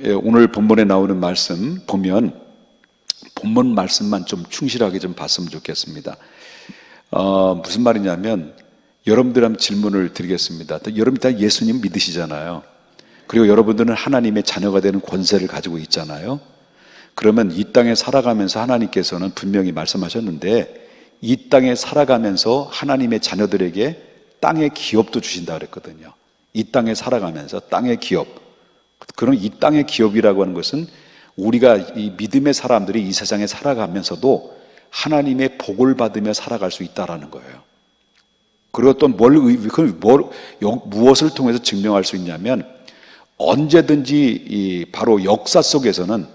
오늘 본문에 나오는 말씀 보면 본문 말씀만 좀 충실하게 좀 봤으면 좋겠습니다. 무슨 말이냐면 여러분들 한번 질문을 드리겠습니다. 여러분 다 예수님 믿으시잖아요. 그리고 여러분들은 하나님의 자녀가 되는 권세를 가지고 있잖아요. 그러면 이 땅에 살아가면서 하나님께서는 분명히 말씀하셨는데 이 땅에 살아가면서 하나님의 자녀들에게 땅의 기업도 주신다 그랬거든요. 이 땅에 살아가면서 땅의 기업. 그런 이 땅의 기업이라고 하는 것은 우리가 이 믿음의 사람들이 이 세상에 살아가면서도 하나님의 복을 받으며 살아갈 수 있다라는 거예요. 그리고 또 무엇을 통해서 증명할 수 있냐면 언제든지 바로 역사 속에서는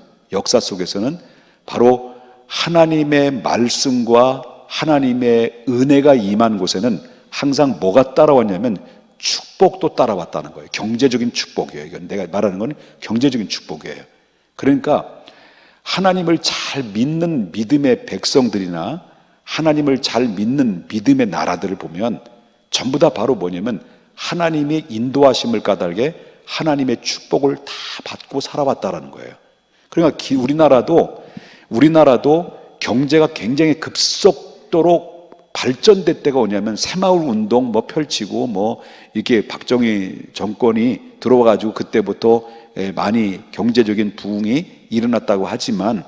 바로 하나님의 말씀과 하나님의 은혜가 임한 곳에는 항상 뭐가 따라왔냐면 축복도 따라왔다는 거예요. 경제적인 축복이에요. 이건 내가 말하는 건 경제적인 축복이에요. 그러니까 하나님을 잘 믿는 믿음의 백성들이나 하나님을 잘 믿는 믿음의 나라들을 보면 전부 다 바로 뭐냐면 하나님의 인도하심을 까닭에 하나님의 축복을 다 받고 살아왔다라는 거예요. 그러니까 우리나라도 경제가 굉장히 급속도로 발전될 때가 오냐면 새마을 운동 펼치고 이렇게 박정희 정권이 들어와가지고 그때부터 많이 경제적인 부흥이 일어났다고 하지만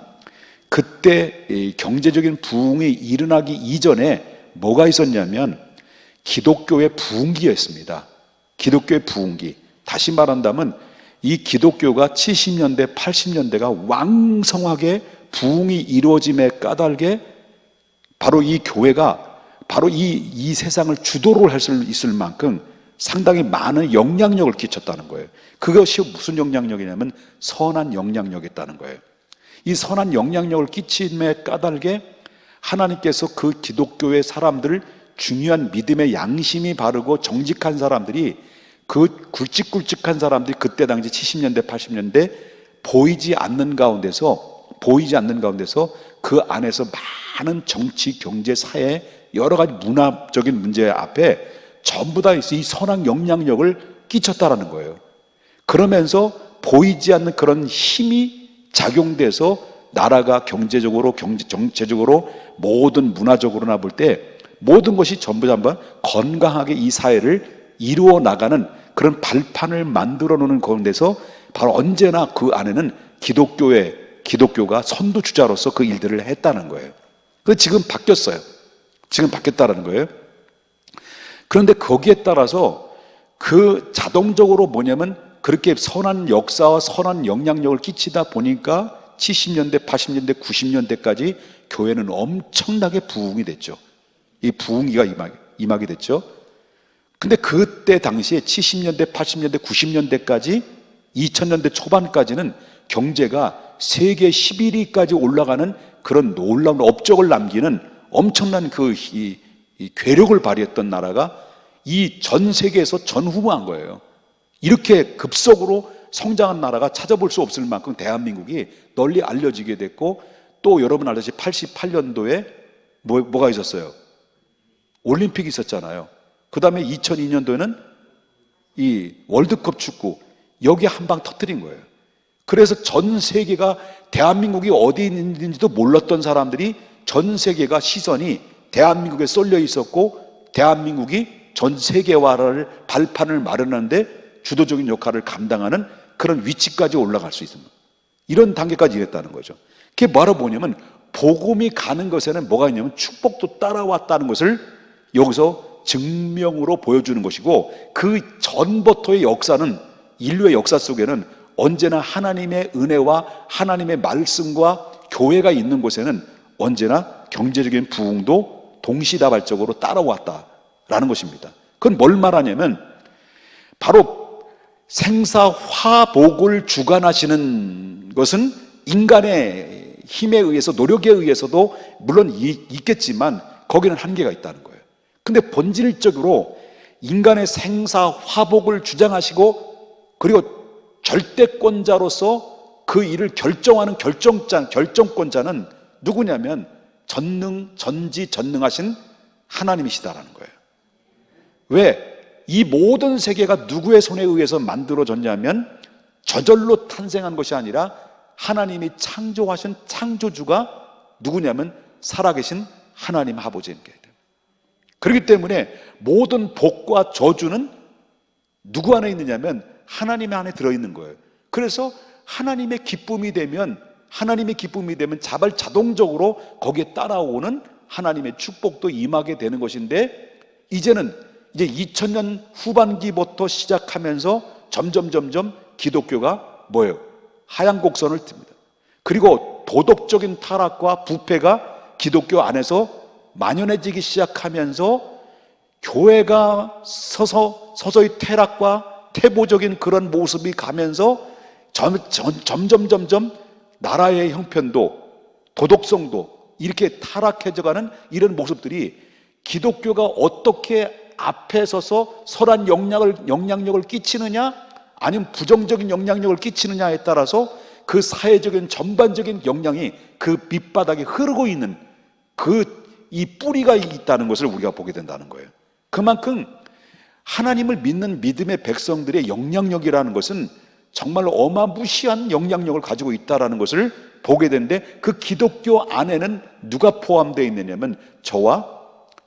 그때 경제적인 부흥이 일어나기 이전에 뭐가 있었냐면 기독교의 부흥기였습니다. 기독교의 부흥기. 다시 말한다면 이 기독교가 70년대, 80년대가 왕성하게 부흥이 이루어짐에 까닭에 바로 이 교회가 바로 이 세상을 주도를 할 수 있을 만큼 상당히 많은 영향력을 끼쳤다는 거예요. 그것이 무슨 영향력이냐면 선한 영향력이었다는 거예요. 이 선한 영향력을 끼침에 까닭에 하나님께서 그 기독교의 사람들, 중요한 믿음의 양심이 바르고 정직한 사람들이 그 굵직굵직한 사람들이 그때 당시 70년대, 80년대 보이지 않는 가운데서 그 안에서 많은 정치, 경제, 사회 여러 가지 문화적인 문제 앞에 전부 다 이 선한 영향력을 끼쳤다라는 거예요. 그러면서 보이지 않는 그런 힘이 작용돼서 나라가 경제적으로, 정체적으로 모든 문화적으로나 볼 때 모든 것이 전부 건강하게 이 사회를 이루어 나가는 그런 발판을 만들어 놓는 가운데서 바로 언제나 그 안에는 기독교가 선두주자로서 그 일들을 했다는 거예요. 그래서 지금 바뀌었어요. 지금 바뀌었다는 거예요. 그런데 거기에 따라서 그 자동적으로 뭐냐면 그렇게 선한 역사와 선한 영향력을 끼치다 보니까 70년대, 80년대, 90년대까지 교회는 엄청나게 부흥이 됐죠. 이 부흥기가 임하게 됐죠. 근데 그때 당시에 70년대, 80년대, 90년대까지 2000년대 초반까지는 경제가 세계 11위까지 올라가는 그런 놀라운 업적을 남기는 엄청난 이 괴력을 발휘했던 나라가 이 전 세계에서 전후무한 거예요. 이렇게 급속으로 성장한 나라가 찾아볼 수 없을 만큼 대한민국이 널리 알려지게 됐고 또 여러분 알다시피 88년도에 뭐가 있었어요? 올림픽이 있었잖아요. 그 다음에 2002년도에는 이 월드컵 축구 여기 한 방 터뜨린 거예요. 그래서 전 세계가 대한민국이 어디 있는지도 몰랐던 사람들이 전 세계가 시선이 대한민국에 쏠려 있었고 대한민국이 전 세계화를 발판을 마련하는데 주도적인 역할을 감당하는 그런 위치까지 올라갈 수 있습니다. 이런 단계까지 이랬다는 거죠. 그게 뭐라고 보냐면 복음이 가는 것에는 뭐가 있냐면 축복도 따라왔다는 것을 여기서 증명으로 보여주는 것이고 그 전부터의 역사는 인류의 역사 속에는 언제나 하나님의 은혜와 하나님의 말씀과 교회가 있는 곳에는 언제나 경제적인 부흥도 동시다발적으로 따라왔다라는 것입니다. 그건 뭘 말하냐면 바로 생사화복을 주관하시는 것은 인간의 힘에 의해서 노력에 의해서도 물론 있겠지만 거기는 한계가 있다는 거예요. 근데 본질적으로 인간의 생사화복을 주장하시고 그리고 절대권자로서 그 일을 결정하는 결정권자는 누구냐면 전지전능하신 하나님이시다라는 거예요. 왜? 이 모든 세계가 누구의 손에 의해서 만들어졌냐면 저절로 탄생한 것이 아니라 하나님이 창조하신 창조주가 누구냐면 살아계신 하나님 아버지인 거예요. 그렇기 때문에 모든 복과 저주는 누구 안에 있느냐면 하나님 안에 들어있는 거예요. 그래서 하나님의 기쁨이 되면 자동적으로 거기에 따라오는 하나님의 축복도 임하게 되는 것인데, 이제는 이제 2000년 후반기부터 시작하면서 점점 기독교가 뭐예요? 하향 곡선을 틉니다. 그리고 도덕적인 타락과 부패가 기독교 안에서 만연해지기 시작하면서 교회가 서서히 퇴락과 퇴보적인 그런 모습이 가면서 점점 나라의 형편도 도덕성도 이렇게 타락해져가는 이런 모습들이 기독교가 어떻게 앞에 서서 선한 영향력을 끼치느냐 아니면 부정적인 영향력을 끼치느냐에 따라서 그 사회적인 전반적인 영향이 그 밑바닥에 흐르고 있는 이 뿌리가 있다는 것을 우리가 보게 된다는 거예요. 그만큼 하나님을 믿는 믿음의 백성들의 영향력이라는 것은 정말 어마무시한 영향력을 가지고 있다는 것을 보게 되는데, 그 기독교 안에는 누가 포함되어 있느냐면 저와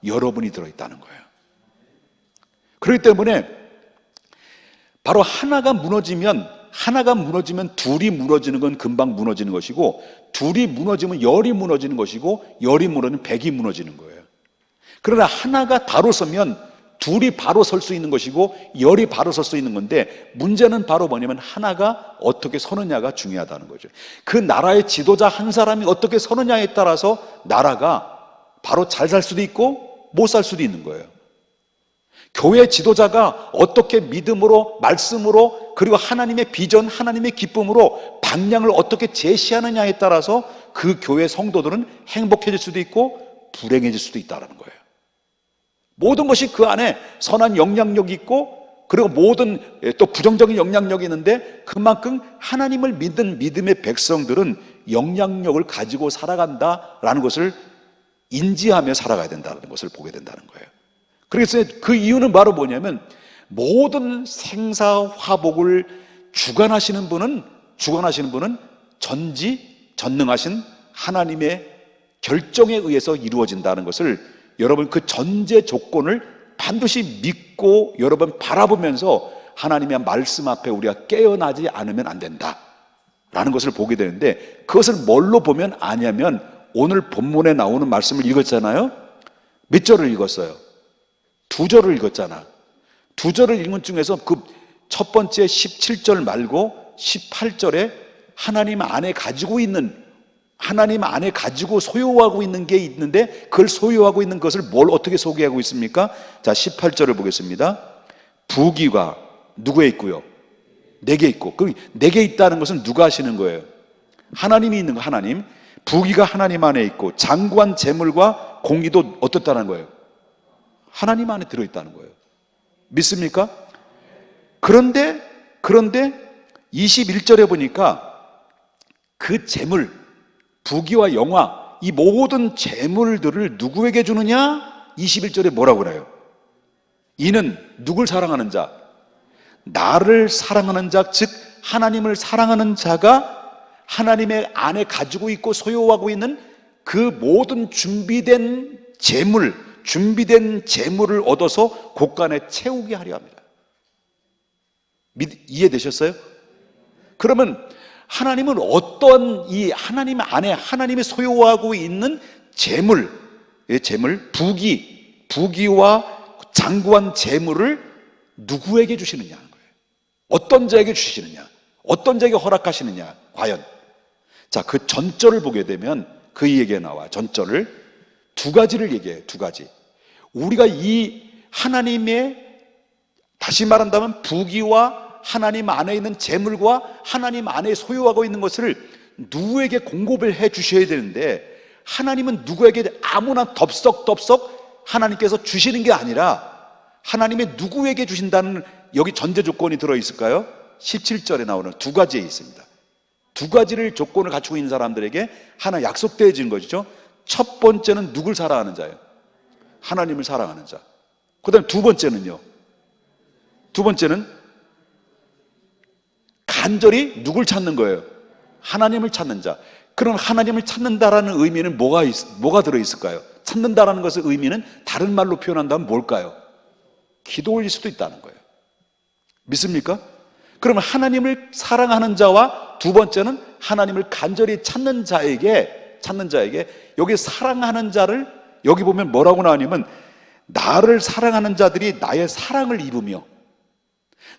여러분이 들어있다는 거예요. 그렇기 때문에 바로 하나가 무너지면 둘이 무너지는 건 금방 무너지는 것이고, 둘이 무너지면 열이 무너지는 것이고, 열이 무너지면 백이 무너지는 거예요. 그러나 하나가 바로 서면 둘이 바로 설 수 있는 것이고 열이 바로 설 수 있는 건데, 문제는 바로 뭐냐면 하나가 어떻게 서느냐가 중요하다는 거죠. 그 나라의 지도자 한 사람이 어떻게 서느냐에 따라서 나라가 바로 잘 살 수도 있고 못 살 수도 있는 거예요. 교회 지도자가 어떻게 믿음으로, 말씀으로, 그리고 하나님의 비전, 하나님의 기쁨으로 방향을 어떻게 제시하느냐에 따라서 그 교회 성도들은 행복해질 수도 있고 불행해질 수도 있다는 거예요. 모든 것이 그 안에 선한 영향력이 있고, 그리고 모든 또 부정적인 영향력이 있는데, 그만큼 하나님을 믿는 믿음의 백성들은 영향력을 가지고 살아간다라는 것을 인지하며 살아가야 된다는 것을 보게 된다는 거예요. 그래서 그 이유는 바로 뭐냐면, 모든 생사화복을 주관하시는 분은 전능하신 하나님의 결정에 의해서 이루어진다는 것을, 여러분 그 전제 조건을 반드시 믿고 여러분 바라보면서 하나님의 말씀 앞에 우리가 깨어나지 않으면 안 된다라는 것을 보게 되는데, 그것을 뭘로 보면 아냐면 오늘 본문에 나오는 말씀을 읽었잖아요. 몇 절을 읽었어요? 2절을 읽었잖아. 2절을 읽은 중에서 그 첫 번째 17절 말고 18절에 하나님 안에 가지고 소유하고 있는 게 있는데, 그걸 소유하고 있는 것을 어떻게 소개하고 있습니까? 자, 18절을 보겠습니다. 부귀가 누구에 있고요? 내게 있고. 그 내게 있다는 것은 누가 하시는 거예요? 하나님이 있는 거, 하나님. 부귀가 하나님 안에 있고 장관 재물과 공의도 어떻다는 거예요? 하나님 안에 들어있다는 거예요. 믿습니까? 그런데 21절에 보니까 그 재물, 부귀와 영화, 이 모든 재물들을 누구에게 주느냐? 21절에 뭐라고 그래요? 이는 누굴 사랑하는 자? 나를 사랑하는 자, 즉 하나님을 사랑하는 자가 하나님의 안에 가지고 있고 소유하고 있는 그 모든 준비된 재물을 얻어서 곳간에 채우게 하려 합니다. 이해되셨어요? 그러면 하나님은 어떤 이 하나님 안에 하나님이 소유하고 있는 재물, 부귀와 장구한 재물을 누구에게 주시느냐 하는 거예요. 어떤 자에게 주시느냐, 어떤 자에게 허락하시느냐, 과연. 자, 그 전절을 보게 되면 그 얘기가 나와. 전절을 두 가지를 얘기해요. 두 가지. 우리가 이 하나님의, 다시 말한다면 부귀와 하나님 안에 있는 재물과 하나님 안에 소유하고 있는 것을 누구에게 공급을 해 주셔야 되는데, 하나님은 누구에게 아무나 덥석 하나님께서 주시는 게 아니라 하나님의 누구에게 주신다는 여기 전제 조건이 들어있을까요? 17절에 나오는 두 가지에 있습니다. 두 가지를 조건을 갖추고 있는 사람들에게 하나 약속되어진 것이죠. 첫 번째는 누굴 사랑하는 자예요? 하나님을 사랑하는 자. 그 다음에 두 번째는 간절히 누굴 찾는 거예요? 하나님을 찾는 자. 그런 하나님을 찾는다라는 의미는 뭐가 들어있을까요? 찾는다라는 것의 의미는 다른 말로 표현한다면 뭘까요? 기도일 수도 있다는 거예요. 믿습니까? 그러면 하나님을 사랑하는 자와 두 번째는 하나님을 간절히 찾는 자에게 여기 사랑하는 자를 여기 보면 뭐라고 나오냐면 나를 사랑하는 자들이 나의 사랑을 입으며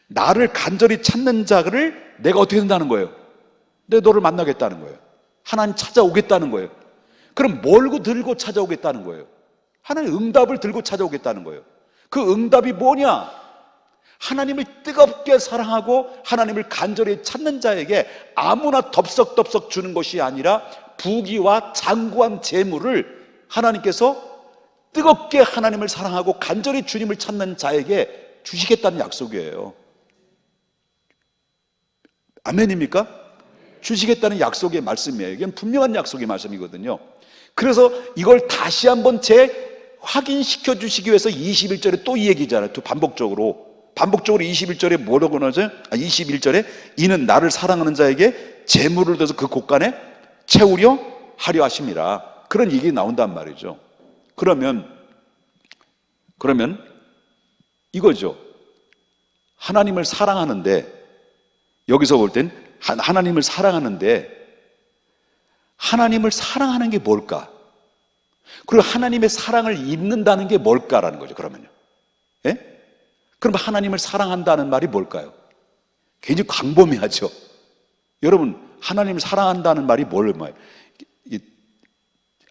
나를 간절히 찾는 자를 내가 어떻게 된다는 거예요? 내가 너를 만나겠다는 거예요. 하나님 찾아오겠다는 거예요. 그럼 뭘 들고 찾아오겠다는 거예요? 하나님 응답을 들고 찾아오겠다는 거예요. 그 응답이 뭐냐? 하나님을 뜨겁게 사랑하고 하나님을 간절히 찾는 자에게 아무나 덥석덥석 주는 것이 아니라 부귀와 장구한 재물을 하나님께서 뜨겁게 하나님을 사랑하고 간절히 주님을 찾는 자에게 주시겠다는 약속이에요. 아멘입니까? 주시겠다는 약속의 말씀이에요. 이건 분명한 약속의 말씀이거든요. 그래서 이걸 다시 한번 확인시켜 주시기 위해서 21절에 또 이 얘기잖아요. 또 반복적으로 21절에 뭐라고 나오죠? 21절에 이는 나를 사랑하는 자에게 재물을 더서 그 곳간에 채우려 하려 하심이라. 그런 얘기 나온단 말이죠. 그러면 이거죠. 하나님을 사랑하는데 여기서 볼 땐 하나님을 사랑하는데 하나님을 사랑하는 게 뭘까? 그리고 하나님의 사랑을 입는다는 게 뭘까라는 거죠. 그러면요. 예? 그럼 하나님을 사랑한다는 말이 뭘까요? 굉장히 광범위하죠. 여러분, 하나님을 사랑한다는 말이 뭐예요?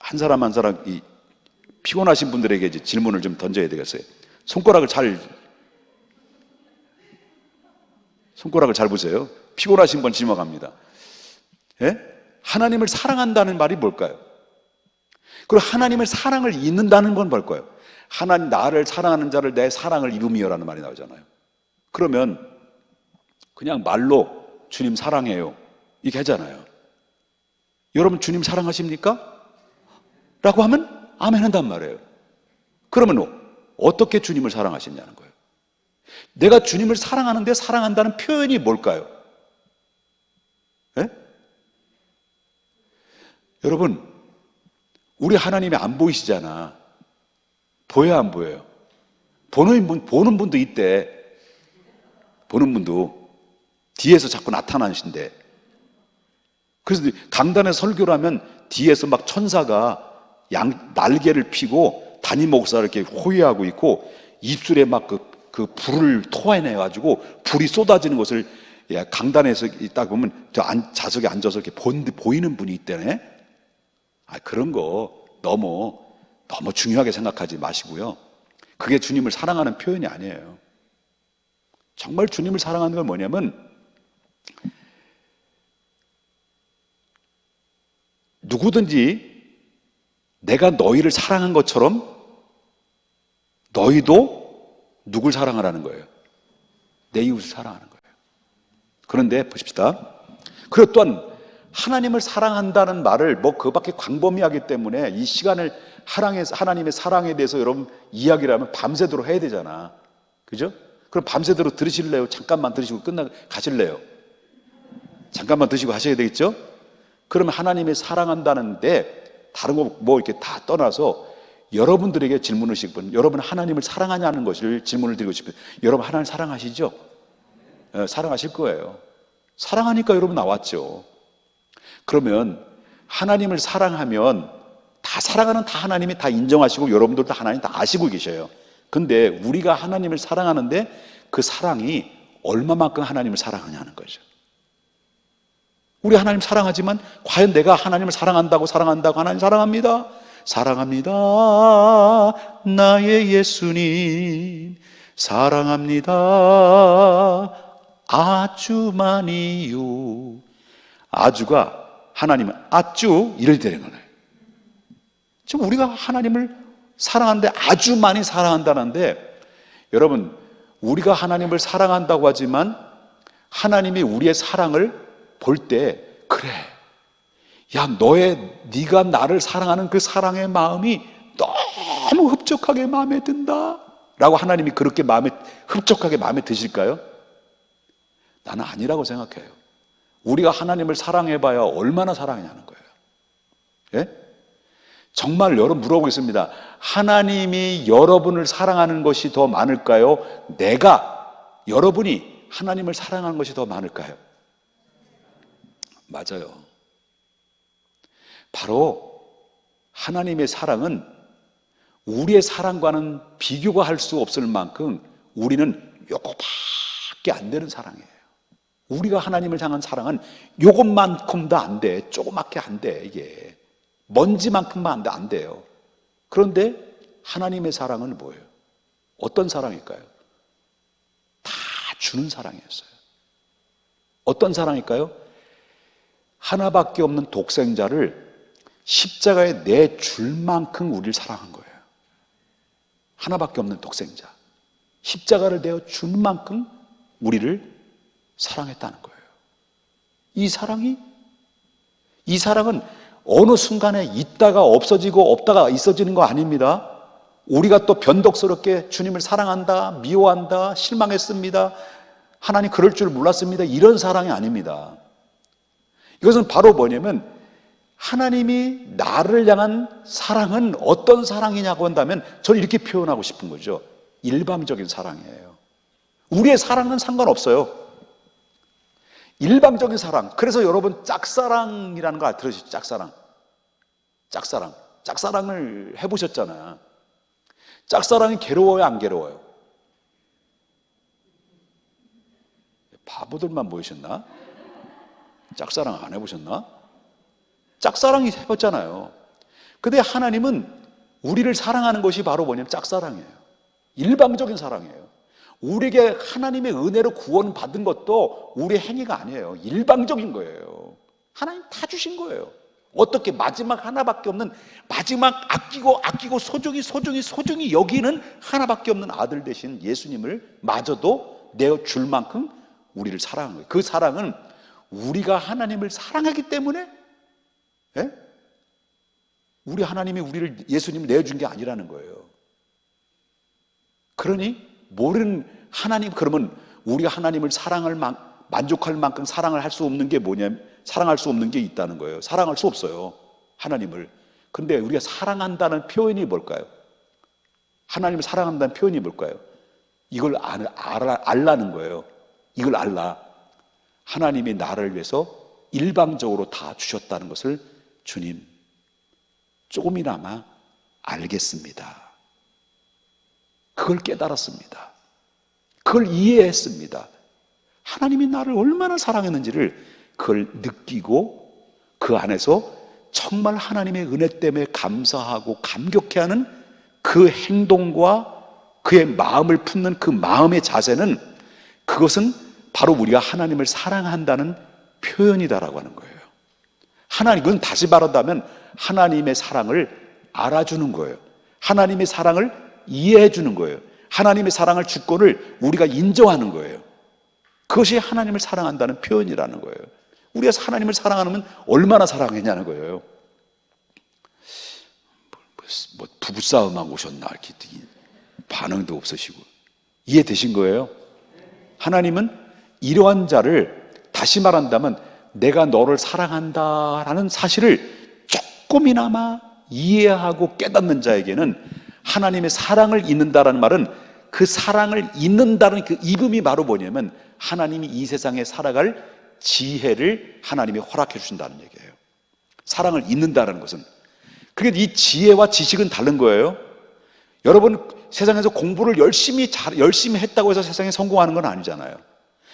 한 사람 한 사람 피곤하신 분들에게 이제 질문을 좀 던져야 되겠어요. 손가락을 잘 보세요. 피곤하신 분 지목합니다. 예? 하나님을 사랑한다는 말이 뭘까요? 그리고 하나님의 사랑을 입는다는 건 뭘까요? 하나님 나를 사랑하는 자를 내 사랑을 입으며라는 말이 나오잖아요. 그러면 그냥 말로 주님 사랑해요 이렇게 하잖아요. 여러분 주님 사랑하십니까? 라고 하면 아멘 한단 말이에요. 그러면 어떻게 주님을 사랑하시냐는 거예요. 내가 주님을 사랑하는데 사랑한다는 표현이 뭘까요? 예? 여러분 우리 하나님이 안 보이시잖아. 보여요 안 보여요? 보는 분도 있대. 보는 분도 뒤에서 자꾸 나타나신대. 그래서 강단에 설교를 하면 뒤에서 막 천사가 날개를 피고 담임 목사를 이렇게 호위하고 있고 입술에 막 그 불을 토해내가지고 불이 쏟아지는 것을 강단에서 딱 보면 좌석에 앉아서 이렇게 보이는 분이 있대네. 그런 거 너무 중요하게 생각하지 마시고요. 그게 주님을 사랑하는 표현이 아니에요. 정말 주님을 사랑하는 건 뭐냐면 누구든지 내가 너희를 사랑한 것처럼 너희도 누굴 사랑하라는 거예요? 내 이웃을 사랑하는 거예요. 그런데 보십시다. 그리고 또한 하나님을 사랑한다는 말을 그밖에 광범위하기 때문에 이 시간을 하나님의 사랑에 대해서 여러분 이야기를 하면 밤새도록 해야 되잖아. 그죠? 그럼 밤새도록 들으실래요? 잠깐만 들으시고 가실래요? 잠깐만 드시고 하셔야 되겠죠? 그러면 하나님의 사랑한다는데 다른 거 이렇게 다 떠나서 여러분들에게 질문을 싶은 여러분 하나님을 사랑하냐는 것을 질문을 드리고 싶은 여러분 하나님 사랑하시죠? 사랑하실 거예요. 사랑하니까 여러분 나왔죠. 그러면 하나님을 사랑하면 다 사랑하는 다 하나님이 다 인정하시고 여러분들도 하나님 다 아시고 계셔요. 근데 우리가 하나님을 사랑하는데 그 사랑이 얼마만큼 하나님을 사랑하냐는 거죠. 우리 하나님 사랑하지만 과연 내가 하나님을 사랑한다고 하나님 사랑합니다. 사랑합니다. 나의 예수님 사랑합니다. 아주 많이요. 아주가 하나님은 아주 이를 되는 거예요. 지금 우리가 하나님을 사랑하는데 아주 많이 사랑한다는데 여러분 우리가 하나님을 사랑한다고 하지만 하나님이 우리의 사랑을 볼 때 그래 야 네가 나를 사랑하는 그 사랑의 마음이 너무 흡족하게 마음에 든다 라고 하나님이 그렇게 흡족하게 마음에 드실까요? 나는 아니라고 생각해요. 우리가 하나님을 사랑해봐야 얼마나 사랑하냐는 거예요. 예? 정말 여러분 물어보겠습니다. 하나님이 여러분을 사랑하는 것이 더 많을까요? 여러분이 하나님을 사랑하는 것이 더 많을까요? 맞아요. 바로 하나님의 사랑은 우리의 사랑과는 비교가 할 수 없을 만큼 우리는 요거밖에 안 되는 사랑이에요. 우리가 하나님을 향한 사랑은 요것만큼도 안 돼. 조그맣게 안 돼. 이게 먼지만큼만 안 돼요. 그런데 하나님의 사랑은 뭐예요? 어떤 사랑일까요? 다 주는 사랑이었어요. 어떤 사랑일까요? 하나밖에 없는 독생자를 십자가에 내줄 만큼 우리를 사랑한 거예요. 하나밖에 없는 독생자, 십자가를 내어 준 만큼 우리를 사랑했다는 거예요. 이 사랑은 어느 순간에 있다가 없어지고 없다가 있어지는 거 아닙니다. 우리가 또 변덕스럽게 주님을 사랑한다, 미워한다, 실망했습니다, 하나님 그럴 줄 몰랐습니다, 이런 사랑이 아닙니다. 이것은 바로 뭐냐면 하나님이 나를 향한 사랑은 어떤 사랑이냐고 한다면 저는 이렇게 표현하고 싶은 거죠. 일방적인 사랑이에요. 우리의 사랑은 상관없어요. 일방적인 사랑. 그래서 여러분 짝사랑이라는 거 들으시죠? 짝사랑을 해보셨잖아요. 짝사랑이 괴로워요, 안 괴로워요? 바보들만 모이셨나? 짝사랑 안 해보셨나? 짝사랑이 해봤잖아요. 근데 하나님은 우리를 사랑하는 것이 바로 뭐냐면 짝사랑이에요. 일방적인 사랑이에요. 우리에게 하나님의 은혜로 구원받은 것도 우리의 행위가 아니에요. 일방적인 거예요. 하나님 다 주신 거예요. 어떻게 마지막 하나밖에 없는, 마지막 아끼고 소중히 여기는 하나밖에 없는 아들 되신 예수님을 마저도 내어줄 만큼 우리를 사랑한 거예요. 그 사랑은 우리가 하나님을 사랑하기 때문에, 예? 우리 하나님이 예수님을 내어준 게 아니라는 거예요. 그러니 모르는 하나님, 그러면 우리가 하나님을 만족할 만큼 사랑을 할 수 없는 게 뭐냐면, 사랑할 수 없는 게 있다는 거예요. 사랑할 수 없어요, 하나님을. 근데 우리가 사랑한다는 표현이 뭘까요? 하나님을 사랑한다는 표현이 뭘까요? 이걸 알라는 거예요. 이걸 알라. 하나님이 나를 위해서 일방적으로 다 주셨다는 것을 주님 조금이나마 알겠습니다. 그걸 깨달았습니다. 그걸 이해했습니다. 하나님이 나를 얼마나 사랑했는지를 그걸 느끼고 그 안에서 정말 하나님의 은혜 때문에 감사하고 감격해하는 그 행동과 그의 마음을 품는 그 마음의 자세는, 그것은 바로 우리가 하나님을 사랑한다는 표현이다라고 하는 거예요. 하나님은 다시 말한다면 하나님의 사랑을 알아주는 거예요. 하나님의 사랑을 이해해 주는 거예요. 하나님의 사랑을 주권을 우리가 인정하는 거예요. 그것이 하나님을 사랑한다는 표현이라는 거예요. 우리가 하나님을 사랑하면 얼마나 사랑했냐는 거예요. 뭐 부부싸움하고 오셨나 이렇게 반응도 없으시고. 이해되신 거예요? 하나님은 이러한 자를, 다시 말한다면 내가 너를 사랑한다라는 사실을 조금이나마 이해하고 깨닫는 자에게는 하나님의 사랑을 잊는다라는 말은, 그 사랑을 잊는다는 그 이금이 바로 뭐냐면 하나님이 이 세상에 살아갈 지혜를 하나님이 허락해 주신다는 얘기예요. 사랑을 잊는다는 것은. 그게 이 지혜와 지식은 다른 거예요. 여러분 세상에서 공부를 열심히 했다고 해서 세상에 성공하는 건 아니잖아요.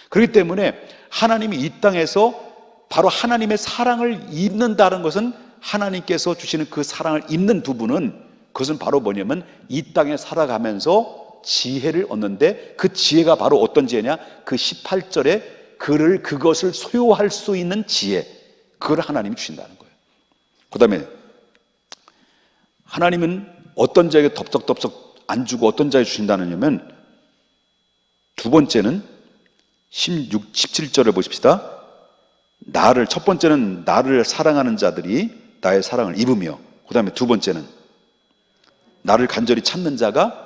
그렇기 때문에 하나님이 이 땅에서 바로 하나님의 사랑을 잊는다는 것은, 하나님께서 주시는 그 사랑을 잊는 부분은, 그것은 바로 뭐냐면 이 땅에 살아가면서 지혜를 얻는데, 그 지혜가 바로 어떤 지혜냐? 그 18절에 그것을 소유할 수 있는 지혜, 그걸 하나님이 주신다는 거예요. 그 다음에 하나님은 어떤 자에게 덥석덥석 안 주고 어떤 자에게 주신다느냐면, 두 번째는 17절을 보십시다. 첫 번째는 나를 사랑하는 자들이 나의 사랑을 입으며, 그 다음에 두 번째는 나를 간절히 찾는 자가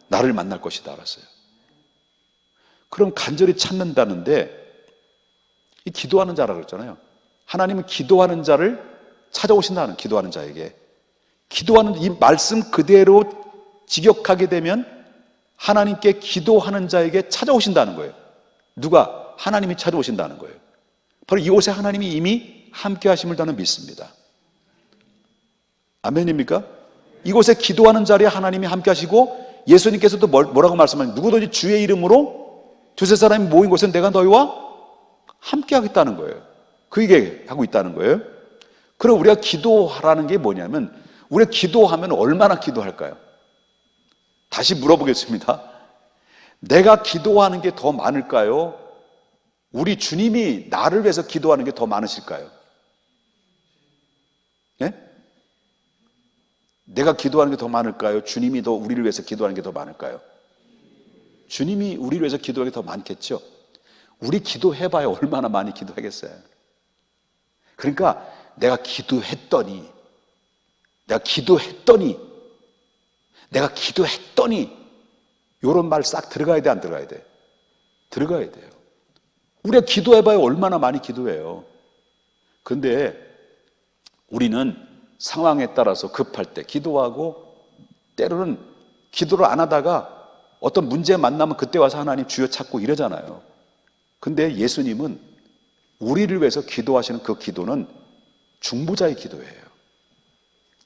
나를 만날 것이다 알았어요. 그럼 간절히 찾는다는데, 이 기도하는 자라고 그랬잖아요. 하나님은 기도하는 자를 찾아오신다는, 기도하는 자에게. 기도하는 이 말씀 그대로 직역하게 되면 하나님께 기도하는 자에게 찾아오신다는 거예요. 누가? 하나님이 찾아오신다는 거예요. 바로 이곳에 하나님이 이미 함께 하심을 저는 믿습니다. 아멘입니까? 이곳에 기도하는 자리에 하나님이 함께 하시고 예수님께서도 뭐라고 말씀하시냐면 누구든지 주의 이름으로 두세 사람이 모인 곳에 내가 너희와 함께 하겠다는 거예요. 그 얘기하고 있다는 거예요. 그럼 우리가 기도하라는 게 뭐냐면 우리가 기도하면 얼마나 기도할까요? 다시 물어보겠습니다. 내가 기도하는 게 더 많을까요? 우리 주님이 나를 위해서 기도하는 게 더 많으실까요? 예? 내가 기도하는 게 더 많을까요? 주님이 더 우리를 위해서 기도하는 게 더 많을까요? 주님이 우리를 위해서 기도하는 게 더 많겠죠. 우리 기도해봐야 얼마나 많이 기도하겠어요. 그러니까 내가 기도했더니 이런 말 싹 들어가야 돼, 안 들어가야 돼? 들어가야 돼요. 우리가 기도해봐야 얼마나 많이 기도해요. 근데 우리는 상황에 따라서 급할 때 기도하고 때로는 기도를 안 하다가 어떤 문제 만나면 그때 와서 하나님 주여 찾고 이러잖아요. 근데 예수님은 우리를 위해서 기도하시는 그 기도는 중보자의 기도예요.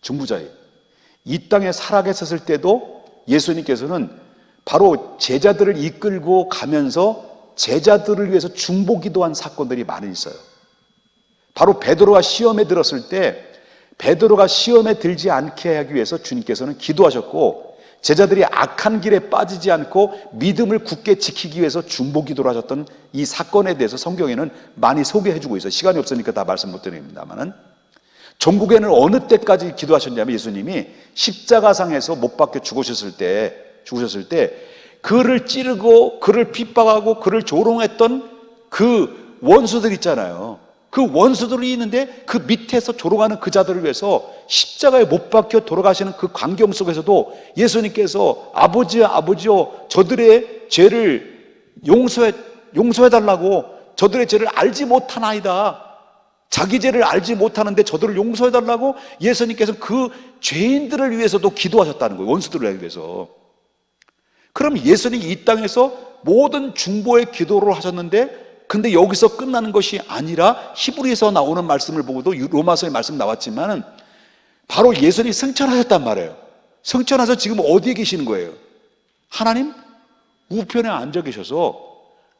중보자의. 이 땅에 살아계셨을 때도 예수님께서는 바로 제자들을 이끌고 가면서 제자들을 위해서 중보 기도한 사건들이 많이 있어요. 바로 베드로가 시험에 들었을 때 베드로가 시험에 들지 않게 하기 위해서 주님께서는 기도하셨고 제자들이 악한 길에 빠지지 않고 믿음을 굳게 지키기 위해서 중보 기도를 하셨던 이 사건에 대해서 성경에는 많이 소개해주고 있어요. 시간이 없으니까 다 말씀 못 드립니다만은 종국에는 어느 때까지 기도하셨냐면 예수님이 십자가상에서 못 박혀 죽으셨을 때 그를 찌르고 그를 핍박하고 그를 조롱했던 그 원수들 있잖아요. 그 원수들이 있는데 그 밑에서 조롱하는 그 자들을 위해서 십자가에 못 박혀 돌아가시는 그 광경 속에서도 예수님께서 아버지여 저들의 죄를 용서해달라고, 저들의 죄를 알지 못하나이다. 자기 죄를 알지 못하는데 저들을 용서해달라고 예수님께서 그 죄인들을 위해서도 기도하셨다는 거예요. 원수들을 위해서. 그럼 예수님이 이 땅에서 모든 중보의 기도를 하셨는데 근데 여기서 끝나는 것이 아니라 히브리에서 나오는 말씀을 보고도 로마서의 말씀 나왔지만 바로 예수님이 승천하셨단 말이에요. 승천하셔서 지금 어디에 계시는 거예요? 하나님 우편에 앉아 계셔서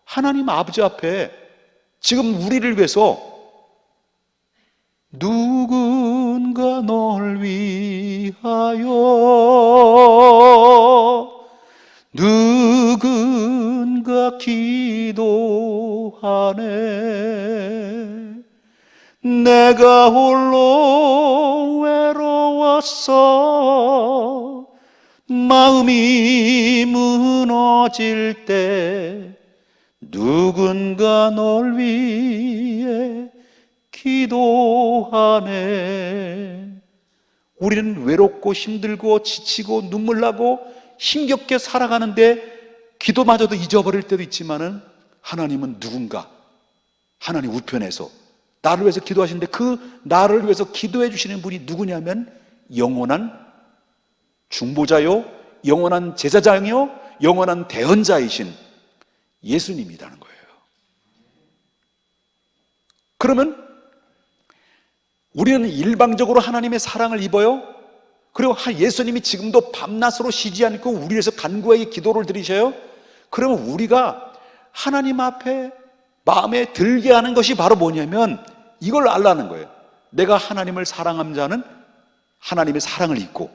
하나님 아버지 앞에 지금 우리를 위해서 누군가 널 위하여 누군가 기도하네 내가 홀로 외로웠어 마음이 무너질 때 누군가 널 위해 기도하네. 우리는 외롭고 힘들고 지치고 눈물 나고 힘겹게 살아가는데 기도마저도 잊어버릴 때도 있지만은 하나님은 누군가 하나님 우편에서 나를 위해서 기도하시는데 그 나를 위해서 기도해 주시는 분이 누구냐면 영원한 중보자요, 영원한 제사장이요, 영원한 대언자이신 예수님이라는 거예요. 그러면 우리는 일방적으로 하나님의 사랑을 입어요. 그리고 예수님이 지금도 밤낮으로 쉬지 않고 우리 위해서 간구하게 기도를 드리셔요. 그러면 우리가 하나님 앞에 마음에 들게 하는 것이 바로 뭐냐면 이걸 알라는 거예요. 내가 하나님을 사랑하는 자는 하나님의 사랑을 입고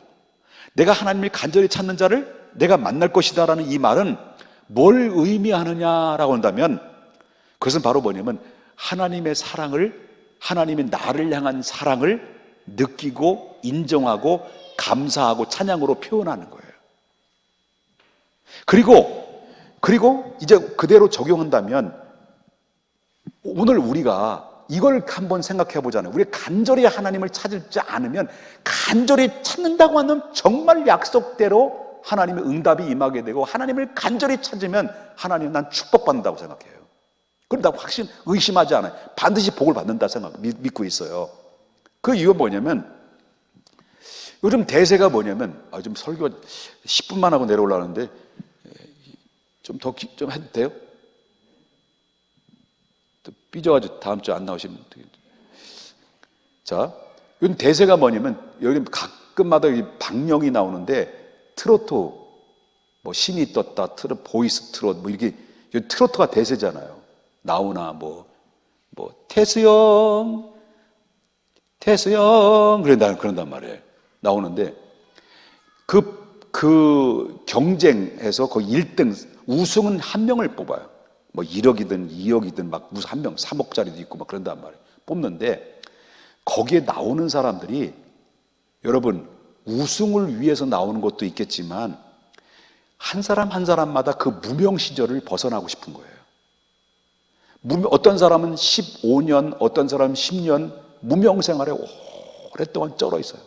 내가 하나님을 간절히 찾는 자를 내가 만날 것이다 라는 이 말은 뭘 의미하느냐라고 한다면 그것은 바로 뭐냐면 하나님의 사랑을, 하나님의 나를 향한 사랑을 느끼고 인정하고 감사하고 찬양으로 표현하는 거예요. 그리고 이제 그대로 적용한다면 오늘 우리가 이걸 한번 생각해 보잖아요. 우리가 간절히 하나님을 찾지 않으면 간절히 찾는다고 하면 정말 약속대로 하나님의 응답이 임하게 되고 하나님을 간절히 찾으면 하나님 난 축복받는다고 생각해요. 그럼 나 의심하지 않아요. 반드시 복을 받는다 믿고 있어요. 그 이유가 뭐냐면, 요즘 대세가 뭐냐면, 좀 설교 10분만 하고 내려오려는데, 좀 해도 돼요? 또 삐져가지고 다음 주 안 나오시면 되겠죠. 자, 요즘 대세가 뭐냐면, 여기 가끔마다 방영이 나오는데, 트로트, 뭐 신이 떴다, 보이스 트로트, 뭐 이렇게, 트로트가 대세잖아요. 나오나, 태수형, 그런단 말이에요. 나오는데, 그 경쟁에서 거의 1등, 우승은 한 명을 뽑아요. 뭐 1억이든 2억이든 막 무슨 한 명, 3억짜리도 있고 막 그런단 말이에요. 뽑는데, 거기에 나오는 사람들이, 여러분, 우승을 위해서 나오는 것도 있겠지만, 한 사람 한 사람마다 그 무명 시절을 벗어나고 싶은 거예요. 어떤 사람은 15년, 어떤 사람은 10년 무명 생활에 오랫동안 쩔어 있어요.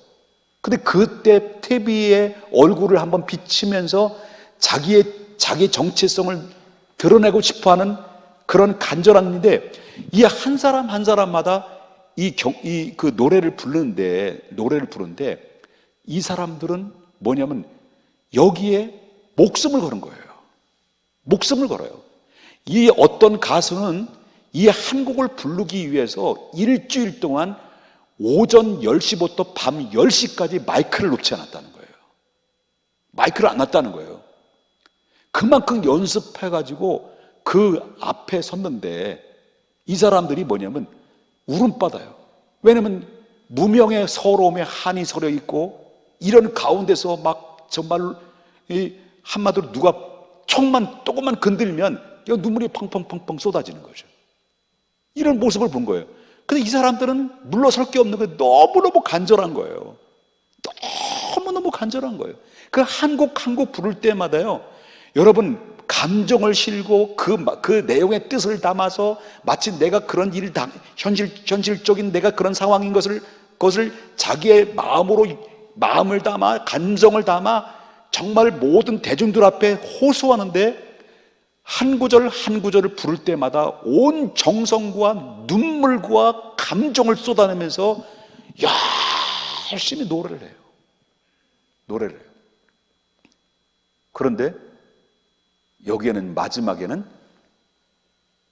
근데 그때 TV에 얼굴을 한번 비치면서 자기 정체성을 드러내고 싶어 하는 그런 간절한 일인데, 이 한 사람 한 사람마다 그 노래를 부르는데, 이 사람들은 뭐냐면 여기에 목숨을 거는 거예요. 목숨을 걸어요. 이 어떤 가수는 이 한 곡을 부르기 위해서 일주일 동안 오전 10시부터 밤 10시까지 마이크를 놓지 않았다는 거예요. 마이크를 안 놨다는 거예요. 그만큼 연습해가지고 그 앞에 섰는데, 이 사람들이 뭐냐면 울음바다예요. 왜냐면 무명의 서러움에 한이 서려 있고, 이런 가운데서 막 정말 한마디로 누가 총만 조금만 건들면 눈물이 펑펑펑펑 쏟아지는 거죠. 이런 모습을 본 거예요. 근데 이 사람들은 물러설 게 없는 거예요. 너무너무 간절한 거예요. 너무너무 간절한 거예요. 그 한 곡 한 곡 부를 때마다요, 여러분, 감정을 실고 그 내용의 뜻을 담아서 마치 내가 그런 일을 현실적인 내가 그런 상황인 그것을 자기의 마음을 담아, 감정을 담아 정말 모든 대중들 앞에 호소하는데, 한 구절 한 구절을 부를 때마다 온 정성과 눈물과 감정을 쏟아내면서 열심히 노래를 해요. 그런데 여기에는 마지막에는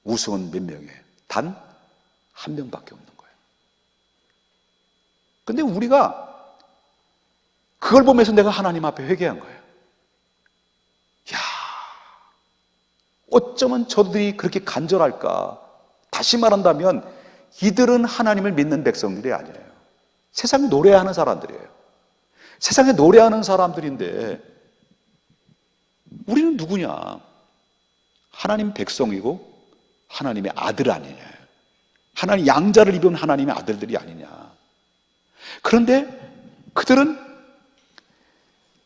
우승은 몇 명이에요? 단 한 명밖에 없는 거예요. 근데 우리가 그걸 보면서 내가 하나님 앞에 회개한 거예요. 어쩌면 저들이 그렇게 간절할까? 다시 말한다면 이들은 하나님을 믿는 백성들이 아니에요. 세상에 노래하는 사람들이에요. 세상에 노래하는 사람들인데, 우리는 누구냐? 하나님 백성이고 하나님의 아들 아니냐? 하나님 양자를 입은 하나님의 아들들이 아니냐? 그런데 그들은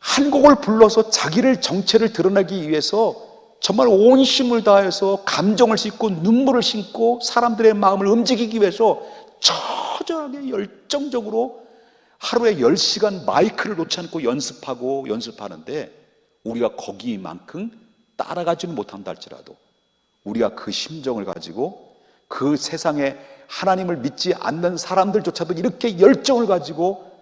한 곡을 불러서 자기를 정체를 드러내기 위해서 정말 온 힘을 다해서 감정을 싣고 눈물을 싣고 사람들의 마음을 움직이기 위해서 처절하게 열정적으로 하루에 10시간 마이크를 놓지 않고 연습하는데, 우리가 거기만큼 따라가지는 못한다 할지라도 우리가 그 심정을 가지고 그 세상에 하나님을 믿지 않는 사람들조차도 이렇게 열정을 가지고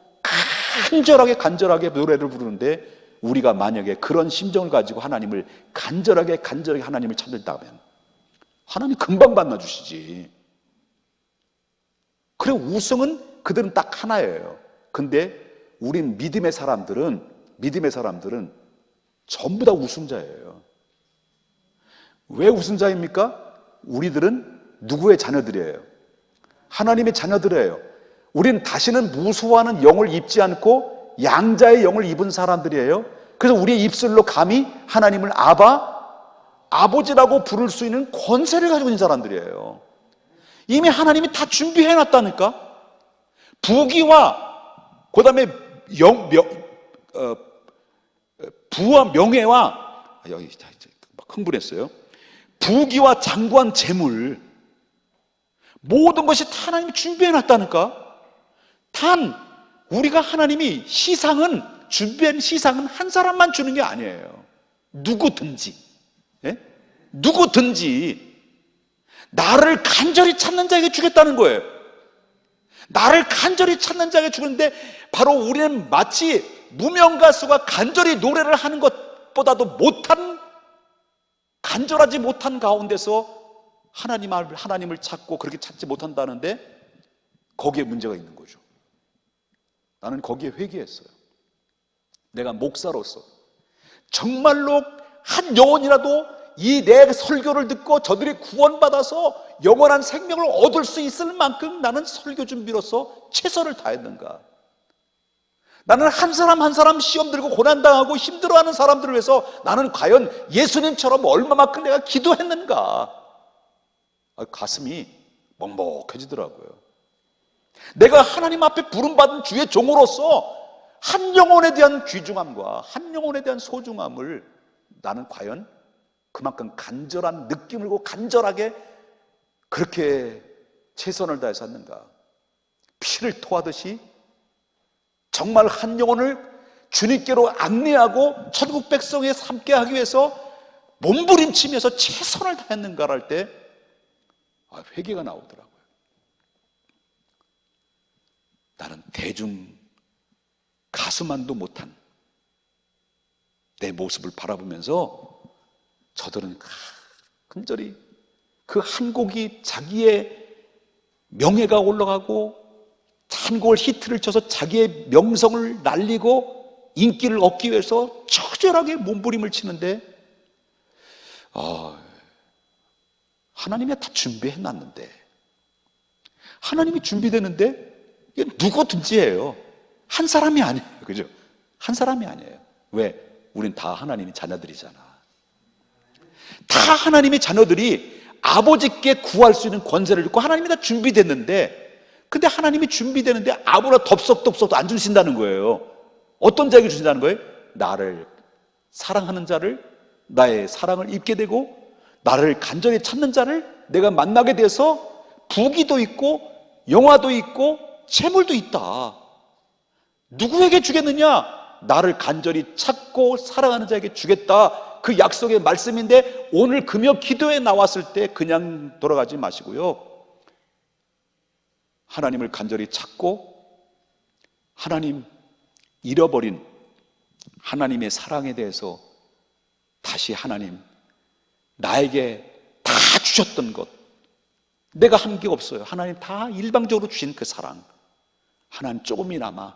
간절하게 노래를 부르는데, 우리가 만약에 그런 심정을 가지고 하나님을 간절하게 하나님을 찾는다면 하나님 금방 만나주시지. 그래, 우승은 그들은 딱 하나예요. 근데 우린 믿음의 사람들은 전부 다 우승자예요. 왜 우승자입니까? 우리들은 누구의 자녀들이에요? 하나님의 자녀들이에요. 우리는 다시는 무수하는 영을 입지 않고 양자의 영을 입은 사람들이에요. 그래서 우리의 입술로 감히 하나님을 아버지라고 부를 수 있는 권세를 가지고 있는 사람들이에요. 이미 하나님이 다 준비해 놨다니까. 부귀와 그다음에 부와 명예와, 여기 막 흥분했어요. 부귀와 장관 재물, 모든 것이 다 하나님이 준비해 놨다니까. 단 우리가 하나님이 준비한 시상은 한 사람만 주는 게 아니에요. 누구든지 나를 간절히 찾는 자에게 주겠다는 거예요. 나를 간절히 찾는 자에게 주는데, 바로 우리는 마치 무명가수가 간절히 노래를 하는 것보다도 간절하지 못한 가운데서 하나님을 찾고 그렇게 찾지 못한다는데, 거기에 문제가 있는 거죠. 나는 거기에 회개했어요. 내가 목사로서 정말로 한 영혼이라도 이 내 설교를 듣고 저들이 구원받아서 영원한 생명을 얻을 수 있을 만큼 나는 설교 준비로서 최선을 다했는가? 나는 한 사람 한 사람 시험 들고 고난당하고 힘들어하는 사람들을 위해서 나는 과연 예수님처럼 얼마만큼 내가 기도했는가? 가슴이 먹먹해지더라고요. 내가 하나님 앞에 부름받은 주의 종으로서 한 영혼에 대한 귀중함과 한 영혼에 대한 소중함을 나는 과연 그만큼 간절한 느낌을 고 간절하게 그렇게 최선을 다해서 했는가? 피를 토하듯이 정말 한 영혼을 주님께로 안내하고 천국 백성에 함께 하기 위해서 몸부림치면서 최선을 다했는가 할 때 회개가 나오더라고요. 나는 대중 가수만도 못한 내 모습을 바라보면서 저들은 간절히 그 한 곡이 자기의 명예가 올라가고 한 곡을 히트를 쳐서 자기의 명성을 날리고 인기를 얻기 위해서 처절하게 몸부림을 치는데, 하나님이 다 준비해놨는데, 하나님이 준비되는데 이게 누구든지 해요. 한 사람이 아니에요. 그죠? 한 사람이 아니에요. 왜? 우린 다 하나님의 자녀들이잖아. 다 하나님의 자녀들이 아버지께 구할 수 있는 권세를 듣고 하나님이 다 준비됐는데, 근데 하나님이 준비되는데 아무나 덥석덥석도 안 주신다는 거예요. 어떤 자에게 주신다는 거예요? 나를 사랑하는 자를, 나의 사랑을 입게 되고 나를 간절히 찾는 자를 내가 만나게 돼서 부귀도 있고 영화도 있고 재물도 있다. 누구에게 주겠느냐? 나를 간절히 찾고 사랑하는 자에게 주겠다. 그 약속의 말씀인데, 오늘 금요 기도에 나왔을 때 그냥 돌아가지 마시고요, 하나님을 간절히 찾고 하나님 잃어버린 하나님의 사랑에 대해서 다시 하나님, 나에게 다 주셨던 것, 내가 한 게 없어요. 하나님 다 일방적으로 주신 그 사랑, 하나님 조금이나마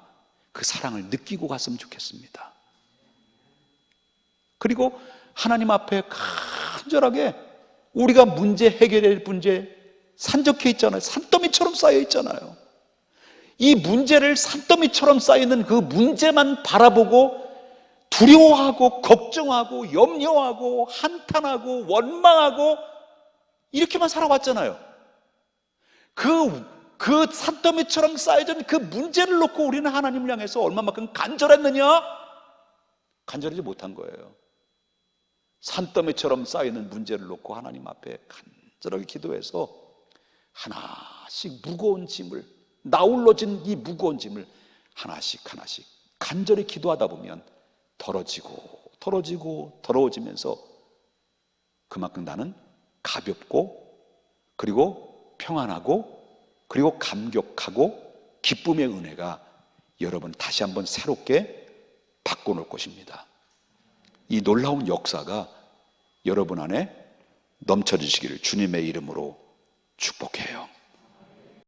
그 사랑을 느끼고 갔으면 좋겠습니다. 그리고 하나님 앞에 간절하게 우리가 문제 해결할 문제 산적해 있잖아요. 산더미처럼 쌓여 있잖아요. 이 문제를 산더미처럼 쌓이는 그 문제만 바라보고 두려워하고 걱정하고 염려하고 한탄하고 원망하고 이렇게만 살아왔잖아요. 그 산더미처럼 쌓여진 그 문제를 놓고 우리는 하나님을 향해서 얼마만큼 간절했느냐? 간절하지 못한 거예요. 산더미처럼 쌓이는 문제를 놓고 하나님 앞에 간절하게 기도해서 하나씩 무거운 짐을, 나홀로진 이 무거운 짐을 하나씩 간절히 기도하다 보면 더러워지면서 그만큼 나는 가볍고 그리고 평안하고 그리고 감격하고 기쁨의 은혜가 여러분 다시 한번 새롭게 바꿔놓을 것입니다. 이 놀라운 역사가 여러분 안에 넘쳐지시기를 주님의 이름으로 축복해요.